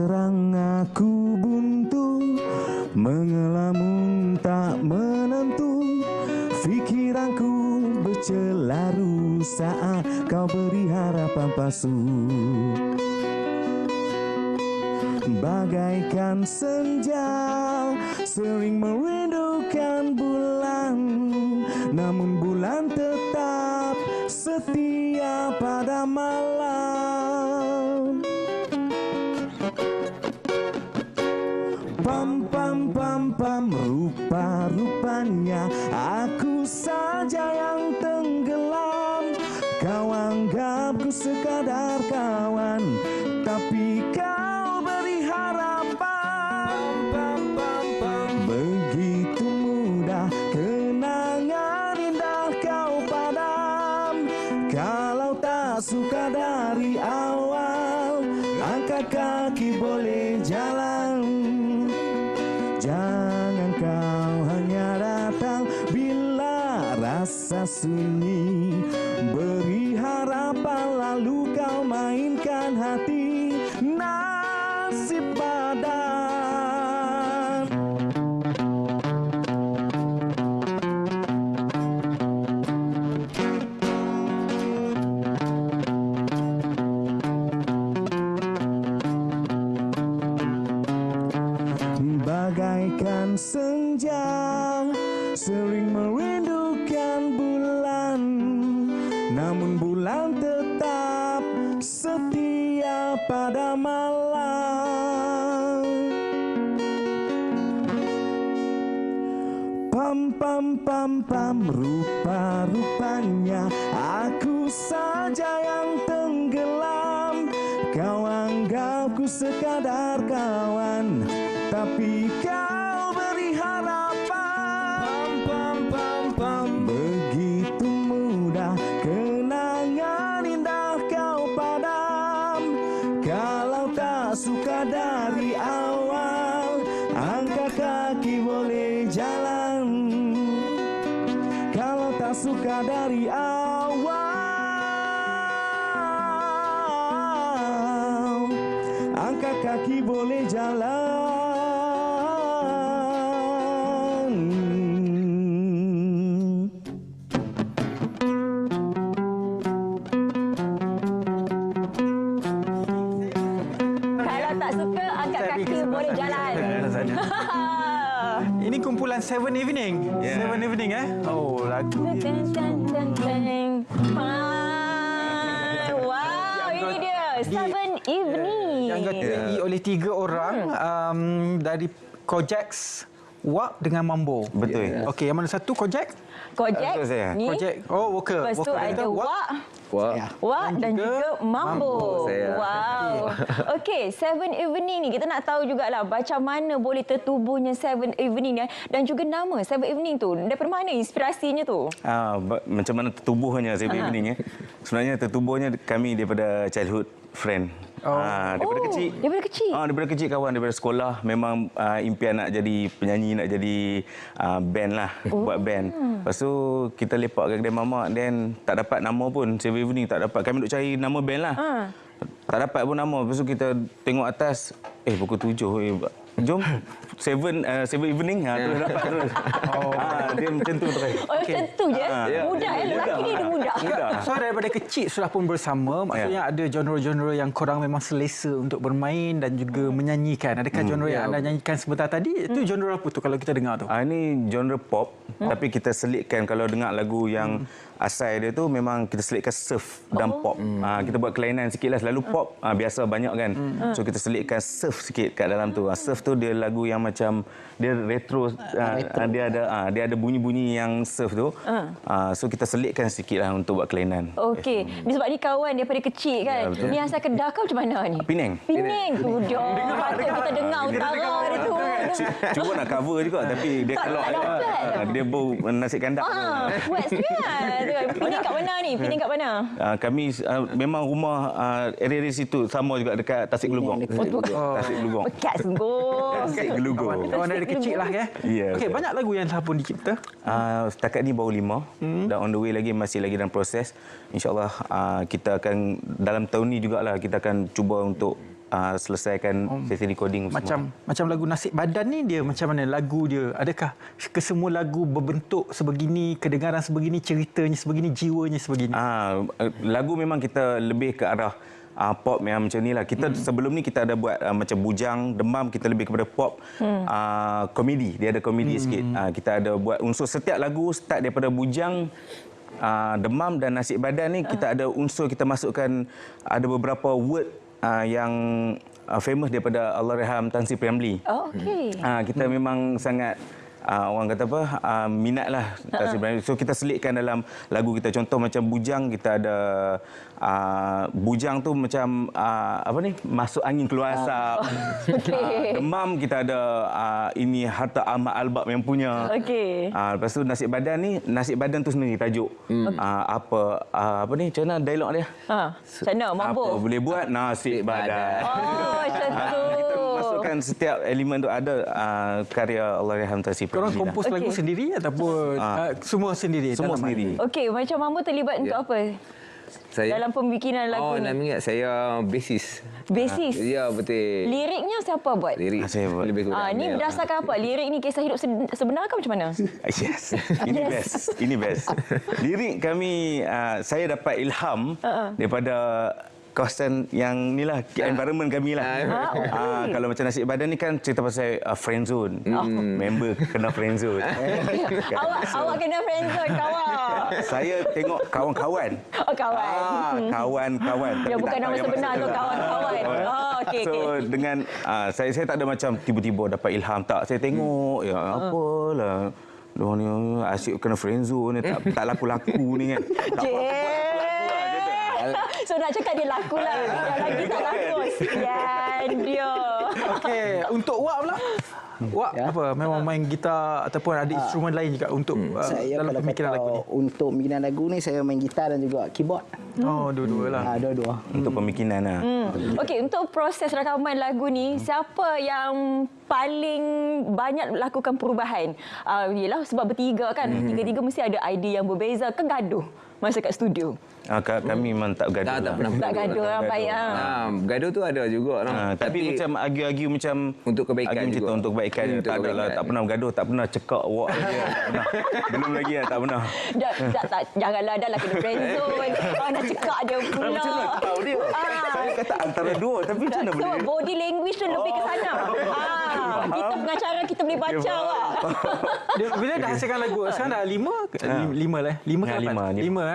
terang aku buntu, mengelamun tak menentu. Fikiranku bercelaru saat kau beri harapan palsu. Bagaikan senja, sering merindukan bulan, namun bulan tetap setia pada malam. Pam pam pam pam, rupa-rupanya aku saja yang tenggelam. Kau anggapku sekadar kawan, tapi kau beri harapan. Pam pam pam, begitu mudah kenangan indah kau padam. Kalau tak suka dari awal, angkat kaki boleh jalan. Jangan kau hanya datang bila rasa sunyi. Beri harapan lalu kau mainkan hati, nasib padan. Bagaikan senja, sering merindukan bulan, namun bulan tetap setia pada malam. Pam pam pam pam, rupa-rupanya aku saja yang tenggelam. Kau anggapku sekadar kawan, tapi kau beri harapan. Pam pam pam, begitu mudah kenangan indah kau padam. Kalau tak suka dari awal, angkat kaki boleh jalan. Kalau tak suka dari awal, angkat kaki boleh jalan. Kalau tak suka, angkat kaki boleh jalan. Ini kumpulan Seven Evening. Seven Evening Oh, lagu ni. Wow, ini dia. Seven Evening. Yang dianggap oleh 3 orang dari Kojak, Wap dengan Mambo. Betul. Okey, yang mana satu Kojak? Kojak ni. Kojak. Oh, Walker. Lepas tu ada Wak. Ya. Wak dan juga Mambo. Wow. Okey, Seven Evening ni kita nak tahu jugalah macam mana boleh tertubuhnya Seven Evening ni dan juga nama Seven Evening tu. Daripada mana inspirasinya tu? Macam mana tertubuhnya Seven Evening Sebenarnya tertubuhnya kami daripada childhood friend. Daripada kecil. Daripada kecil? Daripada kecil kawan, daripada sekolah. Memang impian nak jadi penyanyi, nak jadi band lah. Buat band. Lepas tu kita lepak ke kedai mamak. Then tak dapat nama pun. Seven Evening tak dapat. Kami duk cari nama band lah. Tak dapat pun nama. Lepas tu kita tengok atas. Pukul 7. Jom Seven Evening terus dapat terus. Dia macam tu terakhir. Macam tu je. Mudah lelaki ni dia mudah. So daripada kecil sudah pun bersama, maksudnya ada genre-genre yang korang memang selesa untuk bermain dan juga menyanyikan. Adakah genre yang anda nyanyikan sebentar tadi itu genre apa tu kalau kita dengar tu? Ini genre pop, tapi kita selitkan kalau dengar lagu yang asal dia tu memang kita selitkan surf dan pop. Kita buat kelainan sikitlah, selalu pop biasa banyak kan. So kita selitkan surf sikit kat dalam tu. Surf tu dia lagu yang macam dia retro, dia ada bunyi-bunyi yang surf tu. So kita selitkan sikitlah untuk buat kelainan. Okey. Sebab ni kawan daripada kecil kan. Ni asal Kedah kau macam mana ni? Penang. Penang. Sudah. Patut kita dengar utara dia tu. Cuba nak cover juga tapi dia kalau dia bau nasi kandar. West kan. Penang kat mana ni? Penang kat mana? Kami memang rumah area situ sama juga dekat Tasik Gelugong. Tasik Gelugong. Pekat sungguh. Tasik Gelugong. Kawan dari kecil lah ya. Okey, betul. banyak lagu yang telah pun dicipta. Setakat ni baru 5 dan on the way lagi, masih lagi dalam proses. InsyaAllah kita akan dalam tahun ni jugalah kita akan cuba untuk selesaikan sesi recording semua. Macam lagu Nasib Badan ni dia macam mana lagu dia? Adakah kesemua lagu berbentuk sebegini, kedengaran sebegini, ceritanya sebegini, jiwanya sebegini? Lagu memang kita lebih ke arah pop yang macam ni lah. Kita sebelum ni kita ada buat macam Bujang, Demam, kita lebih kepada pop, komedi. Dia ada komedi sikit. Kita ada buat unsur setiap lagu start daripada Bujang, Demam dan Nasib Badan ni kita ada unsur, kita masukkan ada beberapa word yang famous daripada Allahyarham Tan Sri Priamli. Okey. Kita memang sangat orang kata apa minat lah Tan Sri Priamli. So kita selitkan dalam lagu kita. Contoh macam Bujang, kita ada Bujang tu macam apa ni, masuk angin keluar asap. Demam kita ada ini Harta Ahmad Albab yang punya. Lepas tu Nasib Badan tu sendiri tajuk. Apa ni, macam mana dialog dia? Macam mana mampu? Apa boleh buat Nasib Badan. Macam tu. Kita masukkan setiap elemen tu ada karya Allahyarham Tan Sri Priamli. Korang kompos lagu sendiri ataupun semua sendiri? Semua sendiri. Okey, macam mampu terlibat untuk apa? Saya Dalam pembikinan lagu ni. nak ingat saya basis. Basis. Ya, betul. Liriknya siapa buat? Lirik Saya buat. lebih kurang. Ni berdasarkan apa? Lirik ni kisah hidup sebenar ke macam mana? Yes. Ini best. Lirik kami, saya dapat ilham daripada kawasan yang ni lah, environment kami lah. Kalau macam Nasib Badan ni kan cerita pasal friend zone. Member kena friend zone. Awak kena friend zone kawan. Saya tengok kawan-kawan. Kawan. Kawan-kawan. Dia bukan nama sebenar tu, kawan-kawan. Okey. So dengan saya tak ada macam tiba-tiba dapat ilham, tak. Saya tengok apalah diorang ni asyik kena friend zone, tak laku-laku ni kan. So nak cakap dia laku lah. Yang lagi tak laku. Sian dia. Okey, untuk Wak pula? Wak apa? Memang main gitar ataupun ada instrumen lain juga untuk saya dalam kalau pemikiran kata lagu ni? untuk pembikinan lagu ni saya main gitar dan juga keyboard. Dua-dua lah. Dua-dua. Untuk pemikiran lah. Okey, untuk proses rakaman lagu ni, siapa yang paling banyak lakukan perubahan? Yelah sebab bertiga kan. Tiga-tiga mesti ada idea yang berbeza. Kan gaduh masa kat studio? Kami memang tak gaduh. Tak pernah. Tak gaduh orang baik. Gaduh tu ada juga. Tapi macam argue macam untuk kebaikan argue juga. Untuk kebaikan. Tak ada lah. Tak pernah bergaduh. Tak pernah cekak Wak lagi. Tak pernah. Belum lagi lah. Tak pernah. Janganlah dah lah kena friendzone. Nak cekak dia pula. Macam mana aku tahu dia? Saya kata antara dua. Tapi macam mana So, boleh? body language tu lebih ke sana. Kita pengacara, kita boleh baca Wak. Bila dah hasilkan lagu, sekarang dah lima lah. Lima ke lapan? Lima.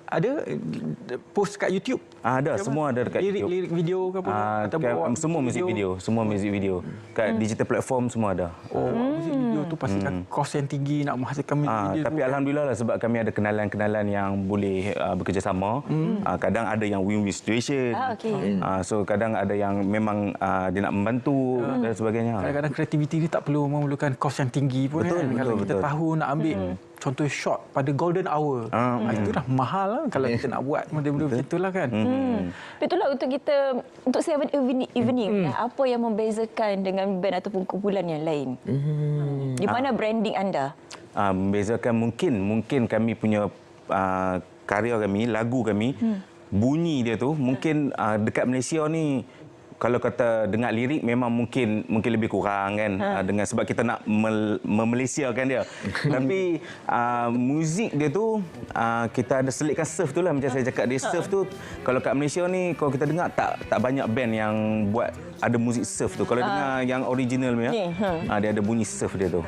Ada post kat YouTube? Ada, semua ada dekat YouTube. Lirik video ke apa? Semua music video. Semua music video. Kat digital platform semua ada. Music video tu pastikan kos yang tinggi nak menghasilkan music video. Tapi alhamdulillah lah sebab kami ada kenalan-kenalan yang boleh bekerjasama. Kadang ada yang win-win situation. So kadang ada yang memang dia nak membantu dan sebagainya. Kadang-kadang kreativiti ni tak perlu memerlukan kos yang tinggi pun. Betul, kan. Kalau kita betul. tahu nak ambil contoh shot pada golden hour, itu dah mahal lah kalau kita nak buat benda-benda macam itulah kan. Itulah untuk kita, untuk Seven Evening, apa yang membezakan dengan band ataupun kumpulan yang lain? Di mana branding anda? Membezakan mungkin kami punya karya kami, lagu kami, bunyi dia tu mungkin dekat Malaysia ni kalau kata dengar lirik memang mungkin lebih kurang kan dengan sebab kita nak memelesiakan dia. Tapi muzik dia tu kita ada selitkan surf tu lah macam saya cakap dia surf tu kalau kat Malaysia ni kalau kita dengar tak banyak band yang buat ada muzik surf tu. Kalau dengar yang original punya dia ada bunyi surf dia tu.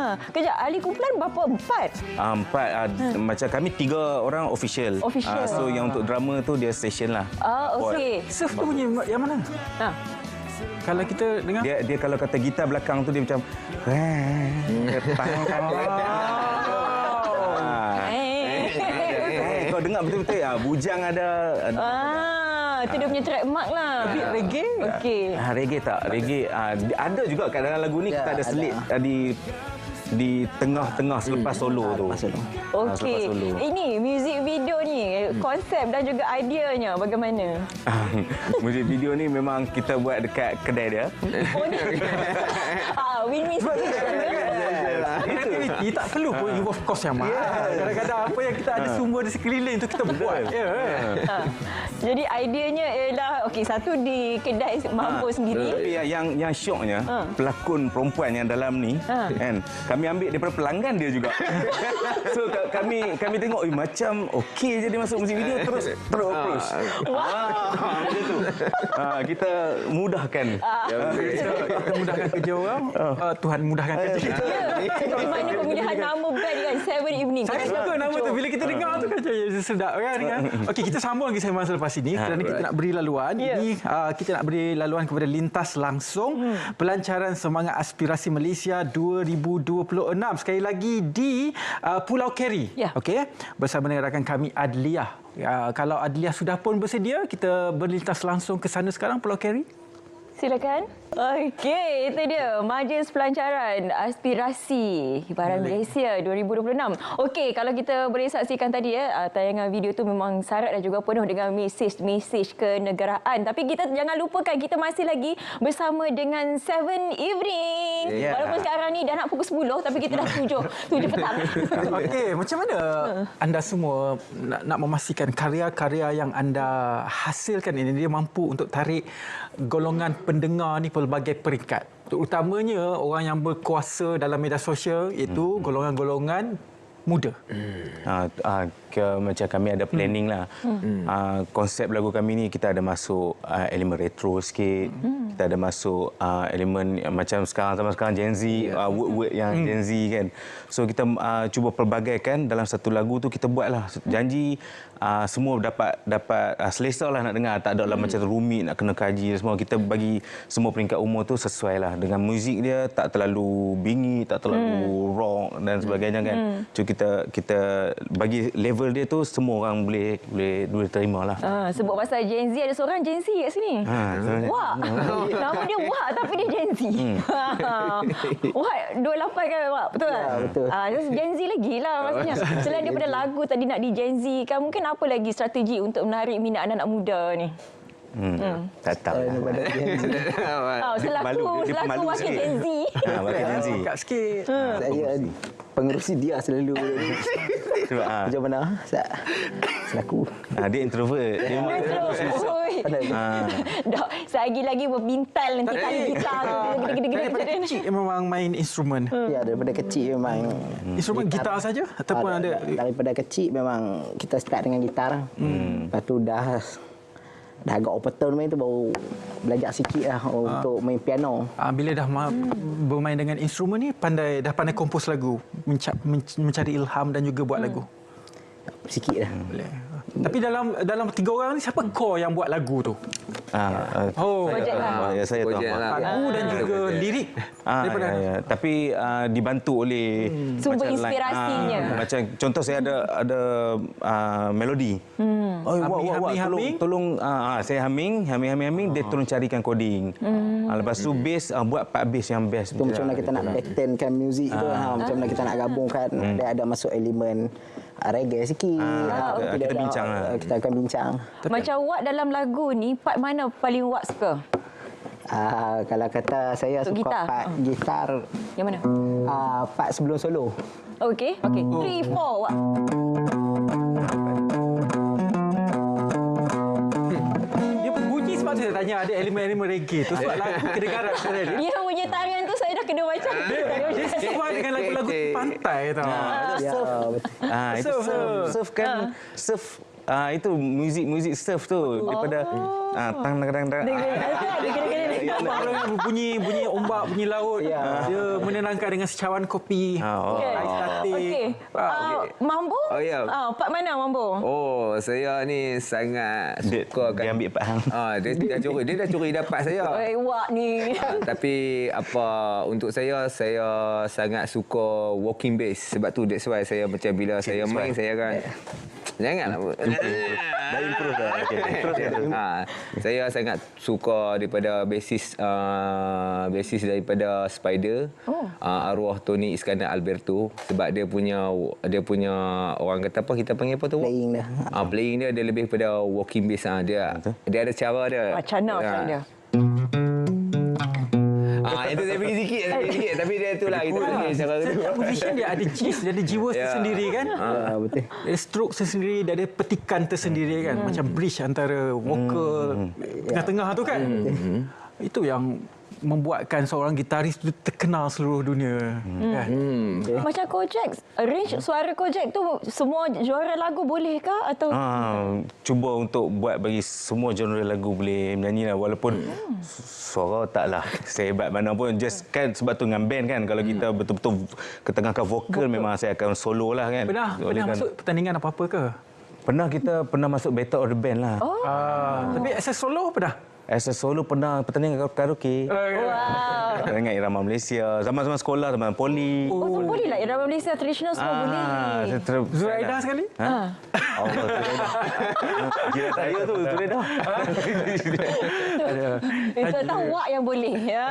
Kejap, ahli kumpulan berapa? Empat? Empat. Macam kami 3 orang official. So yang untuk drama tu dia session lah. Okey. Surf tu bunyi yang mana? Kalau kita dengar Dia kalau kata gitar belakang tu dia macam kau dengar betul-betul Bujang ada. Itu dia punya trademark lah. Tapi reggae? Okey. Reggae tak? Reggae ada juga kat dalam lagu ni kita ada selit di tengah-tengah selepas solo tu. Okey. Ini music video ni konsep dan juga ideanya bagaimana? Music video ni memang kita buat dekat kedai dia. Win-win situation. Kreativiti tak perlu pun involve kos yang mahal. Kadang-kadang apa yang kita ada sumber di sekeliling tu kita buat. Jadi ideanya ialah okey, satu di kedai mambo sendiri. Tapi yang syoknya pelakon perempuan yang dalam ni kan, kami ambil daripada pelanggan dia juga. So kami tengok macam okey je dia masuk muzik video terus approach. Macam tu. Kita mudahkan. Kita mudahkan kerja orang, Tuhan mudahkan kerja kita. Di mana pemilihan nama band kan, Seven Evening. Saya suka nama tu. Bila kita dengar tu kan sedap kan. Okey, kita sambung lagi sembang selepas ini. Kerana kita nak beri laluan. Ini kita nak beri laluan kepada Lintas Langsung Pelancaran Semangat Aspirasi Malaysia 2026. Sekali lagi di Pulau Keri. Okey, bersama dengan rakan kami Adliah. Kalau Adliah sudah pun bersedia, kita berlintas langsung ke sana sekarang, Pulau Keri. Silakan. Okey, itu dia Majlis Pelancaran Aspirasi Hiburan Malaysia 2026. Okey, kalau kita boleh saksikan tadi tayangan video tu memang syarat dan juga penuh dengan mesej kenegaraan. Tapi kita jangan lupakan kita masih lagi bersama dengan Seven Evening. Walaupun sekarang ni dah nak pukul 10 tapi kita dah 7 petang. Okey, macam mana anda semua nak memastikan karya-karya yang anda hasilkan ini dia mampu untuk tarik golongan pendengar ni pelbagai peringkat. Terutamanya orang yang berkuasa dalam media sosial iaitu golongan-golongan muda. Macam kami ada planning lah. Konsep lagu kami ni kita ada masuk elemen retro sikit. Kita ada masuk elemen macam sekarang Gen Z, word-word yang Gen Z kan. So kita cuba pelbagaikan dalam satu lagu tu, kita buatlah janji semua dapat selesa lah nak dengar. Tak ada lah macam rumit nak kena kaji semua. Kita bagi semua peringkat umur tu sesuai lah dengan muzik dia, tak terlalu bingit, tak terlalu rock dan sebagainya kan. So kita bagi level dia tu semua orang boleh terima lah. Sebut pasal Gen Z, ada seorang Gen Z kat sini. Wah, nama dia Wah tapi dia Gen Z. Wah, 28 kan Wah, betul tak? Ya, betul. Gen Z lagi lah maksudnya. Selain daripada lagu tadi nak di Gen Z kan, mungkin apa lagi strategi untuk menarik minat anak-anak muda ni? Tak tahu lah. Selaku wakil Gen Z. Wakil Gen Z. Kat sikit. Saya pengerusi dia selalu. Macam mana? Selaku. Dia introvert. Dia Dah, lagi berbintal nanti kali gitar. Daripada kecil memang main instrumen. Ya, daripada kecil memang Instrumen gitar saja ataupun ada daripada kecil memang kita start dengan gitar. Lepas tu dah agak open tahun tu baru belajar sikit lah untuk main piano. Bila dah bermain dengan instrumen ni dah pandai kompos lagu, mencari ilham dan juga buat lagu. Sikit lah. Boleh. Tapi dalam tiga orang ni siapa core yang buat lagu tu? Projek lah. Saya tahu. Lagu dan juga lirik daripada Tapi dibantu oleh Sumber macam inspirasinya. macam contoh saya ada melodi. Tolong saya humming, dia tolong carikan coding. Lepas tu bass buat part bass yang best. Tu macam mana kita nak patternkan muzik tu, macam mana kita nak gabungkan. Dia ada masuk elemen reggae sikit. Kita bincang lah. Kita akan bincang. Macam Wak dalam lagu ni, part mana paling Wak suka? Kalau kata saya Untuk suka gitar. part gitar, Yang mana? part sebelum solo. Okey. 3, 4 Wak. dia bunyi sebab saya tanya ada elemen-elemen reggae tu sebab lagu kedengaran saya ni. Dia punya tarian tu saya dah kena macam. Dia sesuai dengan lagu-lagu pantai tau. Ya, betul. Itu surf kan. Surf itu muzik surf tu daripada tang. Bunyi ombak, bunyi laut. Dia menenangkan dengan secawan kopi. Ais latte. Okey. Mambo? Part mana Mambo? Saya ni sangat suka Dia ambil part hang. dia dah curi dapat saya. Wak ni. Tapi untuk saya sangat suka walking bass. Sebab tu that's why saya macam bila saya main saya kan janganlah. Dah improve dah. Terus. Saya sangat suka daripada basis daripada Spider, arwah Tony Iskandar Alberto, sebab dia punya orang kata apa kita panggil apa tu? Playing dah. Playing dia lebih pada walking bass. Dia ada cara dia. Macam mana dia? Itu saya pergi sikit, tapi dia itulah kita panggil cara tu. Setiap musician dia ada dia ada jiwa tersendiri kan. Betul. Dia ada stroke tersendiri, dia ada petikan tersendiri kan. Macam bridge antara vokal tengah-tengah tu kan. Itu yang membuatkan seorang gitaris itu terkenal seluruh dunia kan. Macam Kojak, range suara Kojak tu semua genre lagu boleh ke atau Cuba untuk buat bagi semua genre lagu boleh menyanyi lah. Walaupun suara taklah sehebat mana pun. Just kan sebab tu dengan band kan. Kalau kita betul-betul ketengahkan vokal memang saya akan solo lah kan. Pernah masuk pertandingan apa-apa ke? Kita pernah masuk Battle of the Band lah. Tapi as a solo pernah? As a solo pernah pertandingan karaoke. wow. Dengan Irama Malaysia. Zaman-zaman sekolah, zaman poli. Oh, boleh lah irama Malaysia tradisional semua boleh. Zuraida sekali? Oh, Zuraida. Kira saya tu, Zuraida. Itu tahu wak yang boleh. Ya.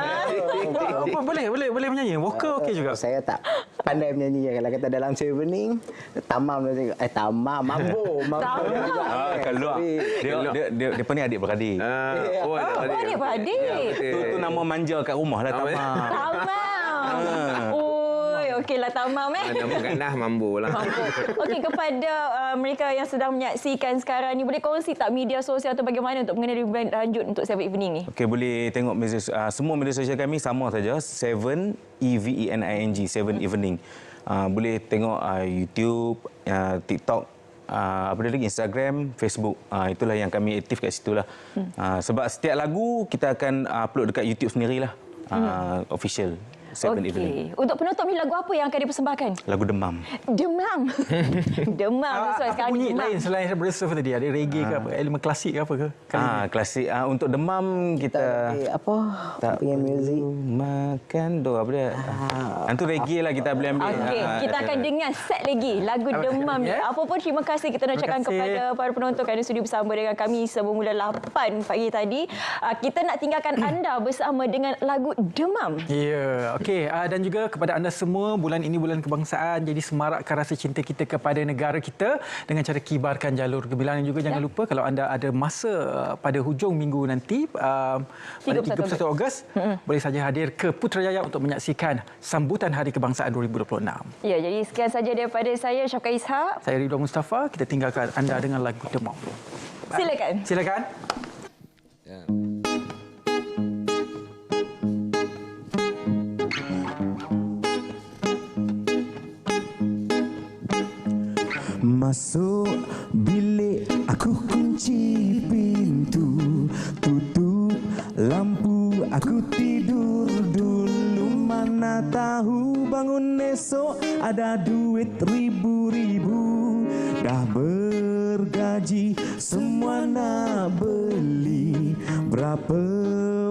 Boleh menyanyi. Vokal okey juga. Saya tak pandai menyanyi. Kalau kata dalam Evening, tamam mambo. Keluar. Dia ni adik-beradik. Oh, adik-beradik. Tu nama manja kat rumah lah, Tamam. Tamam. Okeylah Tamam Nama ganah Mambo lah. Okey, kepada mereka yang sedang menyaksikan sekarang ni, boleh kongsi tak media sosial atau bagaimana untuk mengenali berlanjut untuk 7 Evening ni? Okey, boleh tengok semua media sosial kami sama saja, 7 EVENING, 7 Evening. Boleh tengok YouTube, TikTok, apa dia lagi, Instagram, Facebook. Itulah yang kami aktif kat situ lah. Sebab setiap lagu kita akan upload dekat YouTube sendirilah. Official 7 Evening. Untuk penonton ni, lagu apa yang akan dipersembahkan? Lagu Demam. Demam. Demam. Sesuai sekarang Bunyi Demam. lain selain reserve tadi, ada reggae ke apa, elemen klasik ke apa ke? Klasik. Untuk Demam kita Tak punya muzik. makan tu apa dia? Itu reggae lah kita boleh ambil. Okey, kita akan dengar set lagi lagu Demam ni. Apa pun terima kasih kita nak ucapkan kepada para penonton kerana sudi bersama dengan kami semula 8 pagi tadi. Kita nak tinggalkan anda bersama dengan lagu Demam. Ya, okey. Dan juga kepada anda semua, bulan ini bulan kebangsaan, jadi semarakkan rasa cinta kita kepada negara kita dengan cara kibarkan jalur kebilangan. Juga jangan lupa kalau anda ada masa pada hujung minggu nanti, pada 31 Ogos, boleh saja hadir ke Putrajaya untuk menyaksikan sambutan Hari Kebangsaan 2026. Ya, jadi sekian saja daripada saya, Syafqah Ishak. Saya Ridwan Mustafa, kita tinggalkan anda dengan lagu Demam. Silakan. Silakan. Masuk bilik aku kunci pintu, tutup lampu aku tidur dulu, mana tahu bangun esok ada duit ribu-ribu, dah bergaji semua nak beli, berapa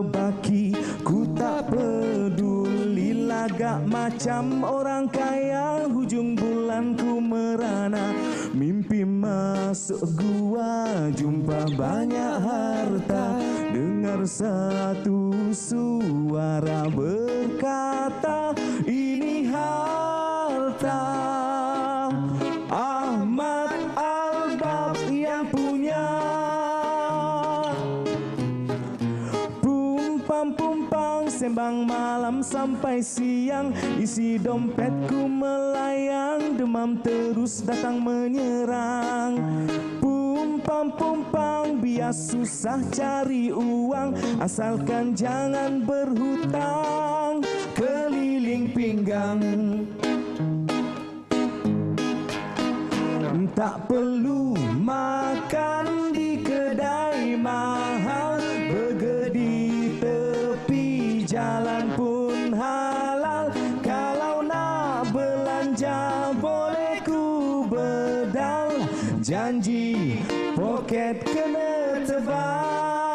baki ku tak peduli, lagak macam orang kaya hujung bulan ku merana, mimpi masuk gua jumpa banyak harta, dengar satu suara berkata ini harta Ahmad Albab yang punya. Pumpang-pumpang sembang malam sampai siang, isi dompetku melayang, demam terus datang menyerang. Pumpang-pumpang biar susah cari uang, asalkan jangan berhutang, keliling pinggang. Tak perlu makan di kedai mahal, burger di tepi jalan pun halal. Kalau nak belanja boleh ku bedal, janji poket kena tebal.